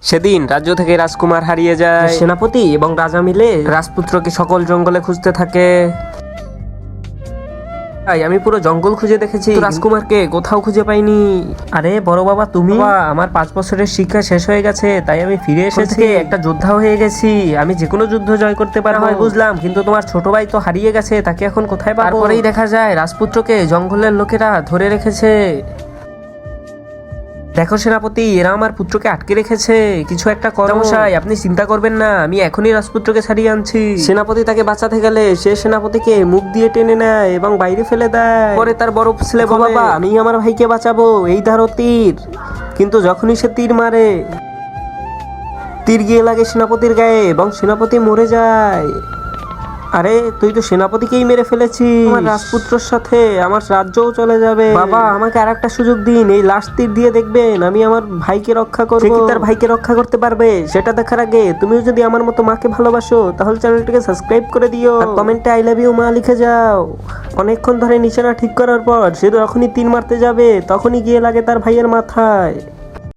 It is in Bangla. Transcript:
সেদিন রাজ্য থেকে রাজকুমার হারিয়ে যায়। সেনাপতি এবং রাজা মিলে রাজপুত্রকে সকল জঙ্গলে খুঁজতে থাকে। আমি পুরো জঙ্গল খুঁজে দেখেছি, রাজকুমারকে কোথাও খুঁজে পাইনি। আরে বড় বাবা, তুমি? আমার 5 বছরের শিক্ষা শেষ হয়ে গেছে, তাই আমি ফিরে এসেছি। একটা যোদ্ধা হয়ে গেছি, আমি যে কোনো যুদ্ধ জয় করতে পারবো। হয় বুঝলাম, কিন্তু তোমার ছোট ভাই তো হারিয়ে গেছে, তাকে এখন কোথায় পাবো? তারপরেই দেখা যায় রাজপুত্রকে জঙ্গলের লোকেরা ধরে রেখেছে। দেখো সেনাপতি, এরা আমার পুত্রকে আটকে রেখেছে, কিছু একটা করো। মশাই, আপনি চিন্তা করবেন না, আমি এখনই রাজপুত্রকে ছাড়িয়ে আনছি। সেনাপতি তাকে বাঁচাতে গেলে সে সেনাপতিকে মুখ দিয়ে টেনে নেয় এবং বাইরে ফেলে দেয়। পরে তার বড় ছেলে বলে, বাবা আমি আমার ভাইকে বাঁচাবো, এই ধরো তীর। কিন্তু যখনই সে তীর মারে, তীর গিয়ে লাগে সেনাপতির গায়ে এবং সেনাপতি মরে যায়। আরে তুই তো সেনাপতিকেই মেরে ফেলেছিস, আমার রাজপুত্রর সাথে আমার রাজ্যও চলে যাবে। বাবা আমাকে আর একটা সুযোগ দিন, এই লাস্ট তীর দিয়ে দেখবেন আমি আমার ভাইকে রক্ষা করব। সে কি তার ভাইকে রক্ষা করতে পারবে সেটা দেখার আগে তুমিও যদি আমার মতো মাকে ভালোবাসো তাহলে চ্যানেলটিকে সাবস্ক্রাইব করে দিও আর কমেন্টে আই লাভ ইউ মা লিখে যাও। অনেকক্ষণ ধরে নিশানা ঠিক করার পর সে যখনই তীর মারতে যাবে তখনই গিয়ে লাগে তার ভাইয়ের মাথায়।